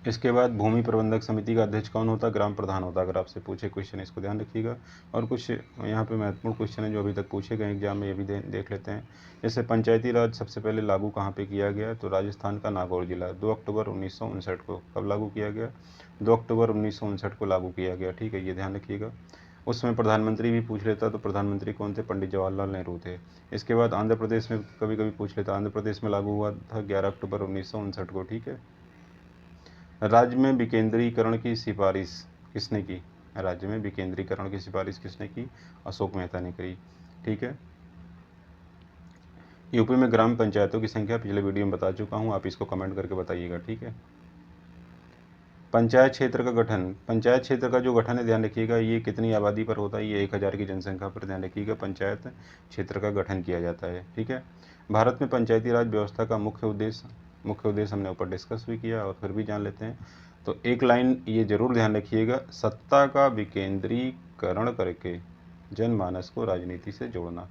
इसके बाद भूमि प्रबंधक समिति का अध्यक्ष कौन होता है, ग्राम प्रधान होता है, अगर आपसे पूछे क्वेश्चन, इसको ध्यान रखिएगा। और कुछ यहाँ पे महत्वपूर्ण क्वेश्चन है जो अभी तक पूछे गए एग्जाम में, ये भी देख लेते हैं। जैसे पंचायती राज सबसे पहले लागू कहाँ पे किया गया, तो राजस्थान का नागौर जिला, 2 अक्टूबर 1959 को। कब लागू किया गया, 2 अक्टूबर 1959 को लागू किया गया, ठीक है, ये ध्यान रखिएगा। उसमें प्रधानमंत्री भी पूछ लेता, तो प्रधानमंत्री कौन थे, पंडित जवाहरलाल नेहरू थे। इसके बाद आंध्र प्रदेश में कभी कभी पूछ लेता, आंध्र प्रदेश में लागू हुआ था 11 अक्टूबर 1959 को, ठीक है। राज्य में विकेंद्रीकरण की सिफारिश किसने की, राज्य में विकेंद्रीकरण की सिफारिश किसने की, अशोक मेहता ने करी, ठीक है। यूपी में ग्राम पंचायतों की संख्या पिछले वीडियो में बता चुका हूँ, आप इसको कमेंट करके बताइएगा, ठीक है। पंचायत क्षेत्र का गठन, पंचायत क्षेत्र का जो गठन है ध्यान रखिएगा, ये कितनी आबादी पर होता है, ये 1000 की जनसंख्या पर ध्यान रखिएगा पंचायत क्षेत्र का गठन किया जाता है, ठीक है। भारत में पंचायती राज व्यवस्था का मुख्य उद्देश्य हमने ऊपर डिस्कस भी किया, और फिर भी जान लेते हैं। तो एक लाइन ये जरूर ध्यान रखिएगा, सत्ता का विकेंद्रीकरण करके जनमानस को राजनीति से जोड़ना।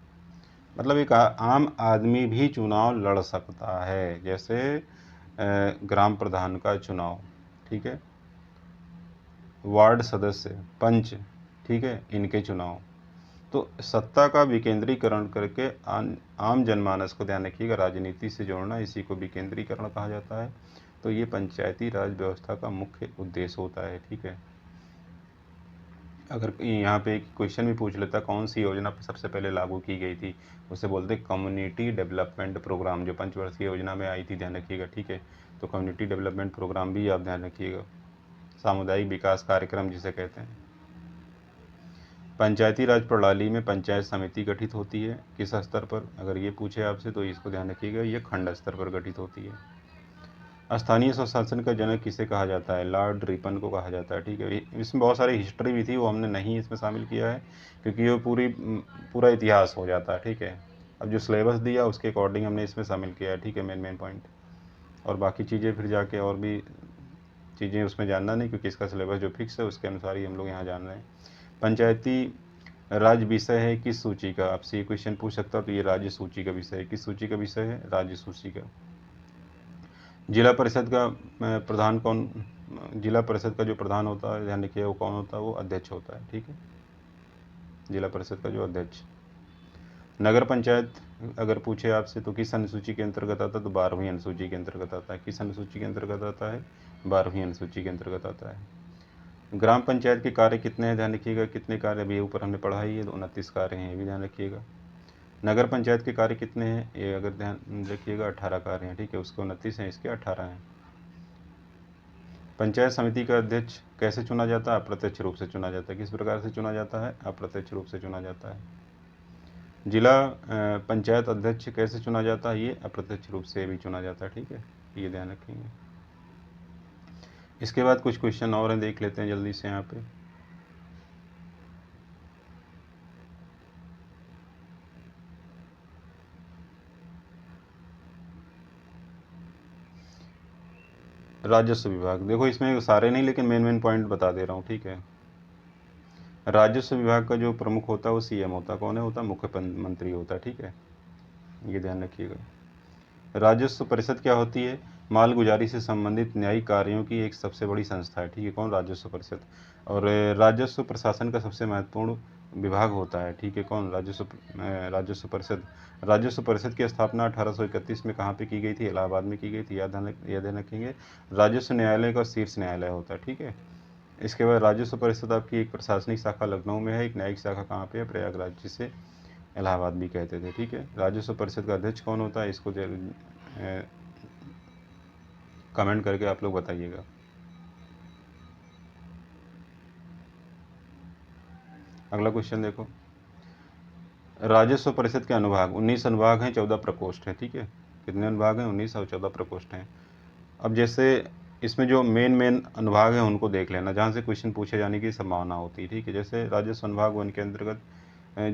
मतलब एक आम आदमी भी चुनाव लड़ सकता है, जैसे ग्राम प्रधान का चुनाव, ठीक है, वार्ड सदस्य, पंच, ठीक है, इनके चुनाव। तो सत्ता का विकेंद्रीकरण करके आम जनमानस को, ध्यान रखिएगा, राजनीति से जोड़ना, इसी को विकेंद्रीकरण कहा जाता है। तो ये पंचायती राज व्यवस्था का मुख्य उद्देश्य होता है, ठीक है। अगर यहाँ पे एक क्वेश्चन भी पूछ लेता कौन सी योजना सबसे पहले लागू की गई थी, उसे बोलते कम्युनिटी डेवलपमेंट प्रोग्राम, जो पंचवर्षीय योजना में आई थी, ध्यान रखिएगा, ठीक है। तो कम्युनिटी डेवलपमेंट प्रोग्राम भी आप ध्यान रखिएगा, सामुदायिक विकास कार्यक्रम जिसे कहते हैं। पंचायती राज प्रणाली में पंचायत समिति गठित होती है किस स्तर पर, अगर ये पूछे आपसे तो इसको ध्यान रखिएगा, ये खंड स्तर पर गठित होती है। स्थानीय स्वशासन का जनक किसे कहा जाता है, लॉर्ड रिपन को कहा जाता है, ठीक है। इसमें बहुत सारी हिस्ट्री भी थी, वो हमने नहीं इसमें शामिल किया है क्योंकि वो पूरा इतिहास हो जाता है, ठीक है। अब जो सिलेबस दिया उसके अकॉर्डिंग हमने इसमें शामिल किया है, ठीक है, मेन पॉइंट। और बाकी चीज़ें फिर जाके और भी चीज़ें उसमें जानना नहीं, क्योंकि इसका सिलेबस जो फिक्स है उसके अनुसार ही हम लोग यहाँ जान रहे हैं। पंचायती राज विषय है किस सूची का, आपसे ये क्वेश्चन पूछ सकता तो ये राज्य सूची का विषय है। किस सूची का विषय है, राज्य सूची का। जिला परिषद का प्रधान कौन, जिला परिषद का जो प्रधान होता है, ध्यान रखिए, वो कौन होता है, वो अध्यक्ष होता है, ठीक है, जिला परिषद का जो अध्यक्ष। नगर पंचायत अगर पूछे आपसे तो किस अनुसूची के अंतर्गत आता है, तो 12वीं अनुसूची के अंतर्गत आता है। किस अनुसूची के अंतर्गत आता है, 12वीं अनुसूची के अंतर्गत आता है। ग्राम पंचायत के कार्य कितने हैं, ध्यान रखिएगा, कितने कार्य, अभी ऊपर हमने पढ़ा ही है, तो 29 कार्य हैं, ये भी ध्यान रखिएगा। नगर पंचायत के कार्य कितने हैं, ये अगर ध्यान रखिएगा 18 कार्य हैं, ठीक है, उसके 29 हैं, इसके 18 हैं। पंचायत समिति का अध्यक्ष कैसे चुना जाता है, अप्रत्यक्ष रूप से चुना जाता है। किस प्रकार से चुना जाता है, अप्रत्यक्ष रूप से चुना जाता है। जिला पंचायत अध्यक्ष कैसे चुना जाता है, ये अप्रत्यक्ष रूप से भी चुना जाता है, ठीक है, ये ध्यान रखेंगे। इसके बाद कुछ क्वेश्चन और हैं, देख लेते हैं जल्दी से यहाँ पे। राजस्व विभाग, देखो इसमें सारे नहीं लेकिन मेन पॉइंट बता दे रहा हूँ, ठीक है। राजस्व विभाग का जो प्रमुख होता है वो सीएम होता है, कौन है होता है, मुख्य मंत्री होता है, ठीक है, ये ध्यान रखिएगा। राजस्व परिषद क्या होती है, मालगुजारी से संबंधित न्यायिक कार्यों की एक सबसे बड़ी संस्था है, ठीक है, कौन, राजस्व परिषद। और राजस्व प्रशासन का सबसे महत्वपूर्ण विभाग होता है, ठीक है, कौन, राजस्व परिषद। राजस्व परिषद की स्थापना 1831 में कहाँ पे की गई थी, इलाहाबाद में की गई थी, याद ध्यान रखेंगे। राजस्व न्यायालय का शीर्ष न्यायालय होता है, ठीक है। इसके बाद राजस्व परिषद आपकी एक प्रशासनिक शाखा लखनऊ में है, एक न्यायिक शाखा कहाँ पे है, प्रयागराज, जिसे इलाहाबाद भी कहते थे, ठीक है। राजस्व परिषद का अध्यक्ष कौन होता है, इसको कमेंट करके आप लोग बताइएगा। अगला क्वेश्चन देखो, राजस्व परिषद के अनुभाग, 19 अनुभाग हैं, 14 प्रकोष्ठ हैं, ठीक है। कितने अनुभाग हैं, 19 और 14 प्रकोष्ठ हैं। अब जैसे इसमें जो मेन अनुभाग हैं उनको देख लेना, जहाँ से क्वेश्चन पूछे जाने की संभावना होती है, ठीक है। जैसे राजस्व अनुभाग 1 के अंतर्गत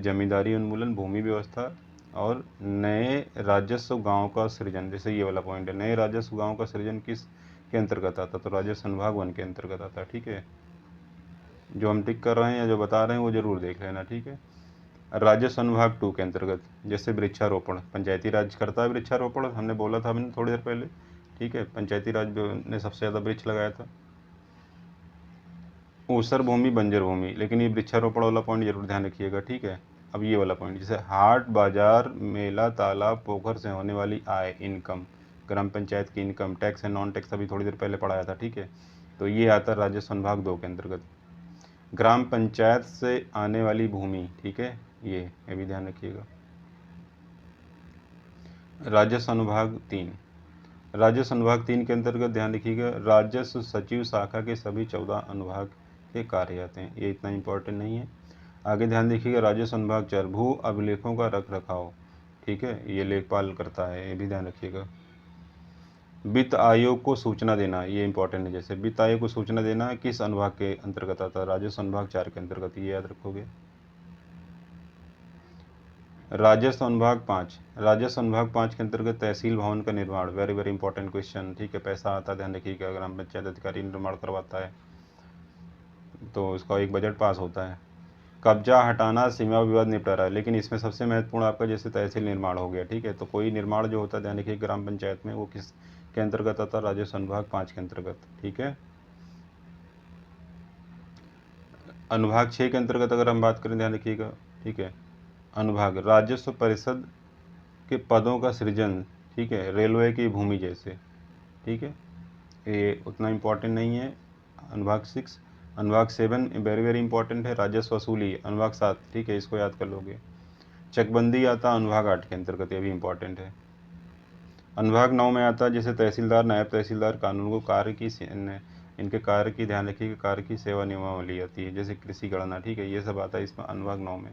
जमींदारी उन्मूलन, भूमि व्यवस्था और नए राजस्व गांव का सृजन, जैसे ये वाला पॉइंट है, नए राजस्व गांव का सृजन किस के अंतर्गत आता, तो राजस्व अनुभाग 1 के अंतर्गत आता है, ठीक है। जो हम टिक कर रहे हैं या जो बता रहे हैं वो जरूर देख लेना, ठीक है। राजस्व अनुभाग 2 के अंतर्गत, जैसे वृक्षारोपण, पंचायती राज करता है वृक्षारोपण, हमने बोला था हमने थोड़ी देर पहले, ठीक है, पंचायती राज ने सबसे ज़्यादा वृक्ष लगाया था। ऊसर भूमि, बंजर भूमि, लेकिन ये वृक्षारोपण वाला पॉइंट जरूर ध्यान रखिएगा, ठीक है। अब ये वाला पॉइंट, जैसे हाट, बाजार, मेला, तालाब, पोखर से होने वाली आय, इनकम, ग्राम पंचायत की income, tax and non tax, अभी थोड़ी देर पहले पढ़ाया था, ठीक है। तो ये आता है राजस्व अनुभाग 2 के अंतर्गत। ग्राम पंचायत से आने वाली भूमि, ठीक है, ये भी ध्यान रखिएगा। राजस्व अनुभाग 3, राजस्व अनुभाग 3 के अंतर्गत ध्यान रखिएगा, राजस्व सचिव शाखा के सभी 14 अनुभाग के कार्य आते हैं, ये इतना इंपॉर्टेंट नहीं है। आगे ध्यान देखिएगा, राजस्व अनुभाग 4, भू अभिलेखों का रख रखाव, ठीक है, ये लेखपाल करता है, ये भी ध्यान रखिएगा। वित्त आयोग को सूचना देना, ये इंपॉर्टेंट है, जैसे वित्त आयोग को सूचना देना किस अनुभाग के अंतर्गत आता है, राजस्व अनुभाग 4 के अंतर्गत, ये याद रखोगे। राजस्व अनुभाग 5, राजस्व अनुभाग 5 के अंतर्गत तहसील भवन का निर्माण, वेरी इंपॉर्टेंट क्वेश्चन, ठीक है, पैसा आता है, ध्यान रखिएगा, ग्राम पंचायत अधिकारी निर्माण करवाता है तो उसका एक बजट पास होता है। कब्जा हटाना, सीमा विवाद निपटारा, लेकिन इसमें सबसे महत्वपूर्ण आपका जैसे तहसील निर्माण हो गया, ठीक है, तो कोई निर्माण जो होता है ध्यान रखिए ग्राम पंचायत में, वो किस के अंतर्गत आता है, राजस्व अनुभाग 5 के अंतर्गत, ठीक है। अनुभाग 6 के अंतर्गत अगर हम बात करें, ध्यान रखिएगा, ठीक है, अनुभाग राजस्व परिषद के पदों का सृजन, ठीक है, रेलवे की भूमि जैसे, ठीक है, ये उतना इम्पोर्टेंट नहीं है। अनुभाग 6, अनुभाग 7 वेरी वेरी इंपॉर्टेंट है, राजस्व वसूली। अनुभाग 7, ठीक है, इसको याद कर लोगे। चकबंदी आता अनुभाग 8 के अंतर्गत, ये भी इंपॉर्टेंट है। अनुभाग 9 में आता है जैसे तहसीलदार, नायब तहसीलदार, कानून को कार्य की इनके कार्य की ध्यान रखिए कि कार्य की सेवा नियमावली आती है, जैसे कृषि गणना, ठीक है, ये सब आता है इसमें अनुभाग 9 में।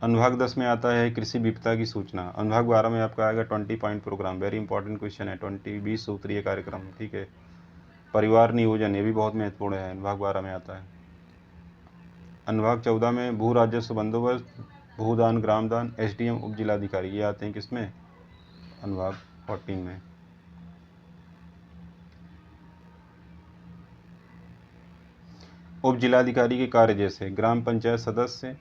अनुभाग 10 में आता है कृषि विविधता की सूचना। अनुभाग 12 में आपका आएगा 20 point program, very important question है, 20 सूत्रीय कार्यक्रम, ठीक है। परिवार नियोजन, ये भी बहुत महत्वपूर्ण है, अनुभाग 12 में आता है। अनुभाग 14 में भू राजस्व बंदोबस्त, भूदान, ग्राम दान, एसडीएम, उप जिलाधिकारी, ये आते हैं किसमें, अनुभाग 14 में। उप जिलाधिकारी के कार्य जैसे ग्राम पंचायत सदस्य,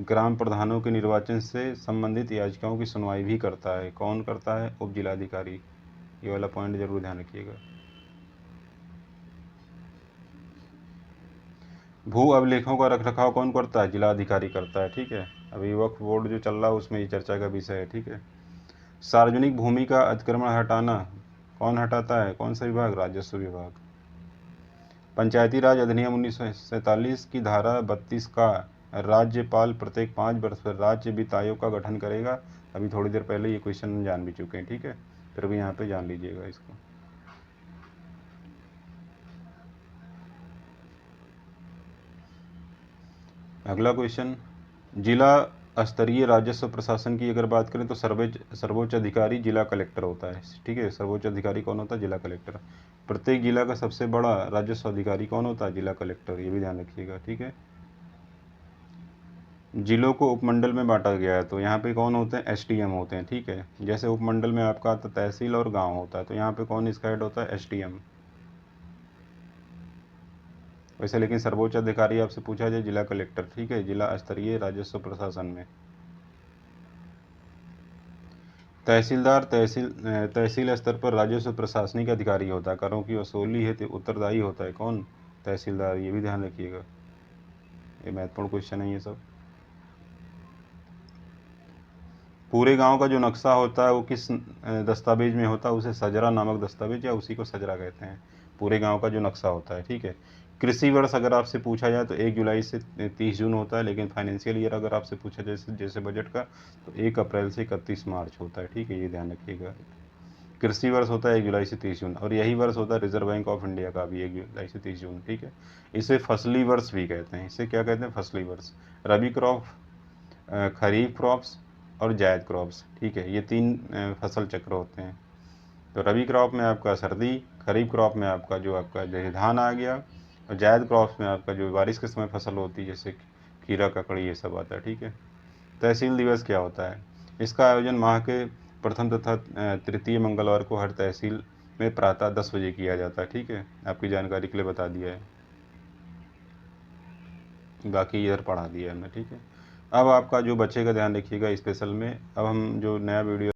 ग्राम प्रधानों के निर्वाचन से संबंधित याचिकाओं की सुनवाई भी करता है। कौन करता है, उप जिलाधिकारी। ये वाला पॉइंट जरूर ध्यान रखिएगा। भू अभिलेखों का रखरखाव कौन करता है, जिलाधिकारी करता है, ठीक है। अभी वक्फ बोर्ड जो चल रहा है उसमें ये चर्चा का विषय है, ठीक है। सार्वजनिक भूमि का अतिक्रमण हटाना कौन हटाता है, कौन सा विभाग, राजस्व विभाग। पंचायती राज अधिनियम 1947 की धारा 32 का राज्यपाल प्रत्येक 5 वर्ष पर राज्य वित्त आयोग का गठन करेगा। अभी थोड़ी देर पहले ये क्वेश्चन जान भी चुके हैं, ठीक है, फिर भी यहाँ पे जान लीजिएगा इसको। अगला क्वेश्चन, जिला स्तरीय राजस्व प्रशासन की अगर बात करें तो सर्वोच्च अधिकारी जिला कलेक्टर होता है, ठीक है। सर्वोच्च अधिकारी कौन होता है, जिला कलेक्टर। प्रत्येक जिला का सबसे बड़ा राजस्व अधिकारी कौन होता है, जिला कलेक्टर, ये भी ध्यान रखिएगा, ठीक है। जिलों को उपमंडल में बांटा गया है, तो यहाँ पे कौन होते हैं, एसडीएम होते हैं, ठीक है। जैसे उपमंडल में आपका आता तहसील और गांव होता है, तो यहाँ पे कौन इसका हेड होता है, एसडीएम। वैसे लेकिन सर्वोच्च अधिकारी आपसे पूछा जाए, जिला कलेक्टर, ठीक है, जिला स्तरीय राजस्व प्रशासन में। तहसीलदार तहसील स्तर पर राजस्व प्रशासनिक अधिकारी होता है, करों की वसूली है तो उत्तरदायी होता है कौन, तहसीलदार, ये भी ध्यान रखिएगा, ये महत्वपूर्ण क्वेश्चन है ये सब। पूरे गांव का जो नक्शा होता है वो किस दस्तावेज में होता है, उसे सजरा नामक दस्तावेज या उसी को सजरा कहते हैं, पूरे गांव का जो नक्शा होता है, ठीक है। कृषि वर्ष अगर आपसे पूछा जाए तो 1 जुलाई से 30 जून होता है, लेकिन फाइनेंशियल ईयर अगर आपसे पूछा जाए जैसे बजट का, तो 1 अप्रैल से 31 मार्च होता है, ठीक है, ये ध्यान रखिएगा। कृषि वर्ष होता है 1 जुलाई से 30 जून, और यही वर्ष होता है रिजर्व बैंक ऑफ इंडिया का भी 1 जुलाई से 30 जून, ठीक है। इसे फसली वर्ष भी कहते हैं, इसे क्या कहते हैं, फसली वर्ष। रबी क्रॉप, खरीफ क्रॉप्स और जायद क्रॉप्स, ठीक है, ये 3 फसल चक्र होते हैं। तो रबी क्रॉप में आपका सर्दी, खरीफ क्रॉप में आपका जो जैसे धान आ गया, और जायद क्रॉप्स में आपका जो बारिश के समय फसल होती है जैसे खीरा, ककड़ी, ये सब आता है, ठीक है। तहसील दिवस क्या होता है, इसका आयोजन माह के प्रथम तथा तृतीय मंगलवार को हर तहसील में प्रातः 10 बजे किया जाता है, ठीक है, आपकी जानकारी के लिए बता दिया है, बाकी इधर पढ़ा दिया है हमने, ठीक है। अब आपका जो बच्चे का ध्यान रखिएगा स्पेशल में, अब हम जो नया वीडियो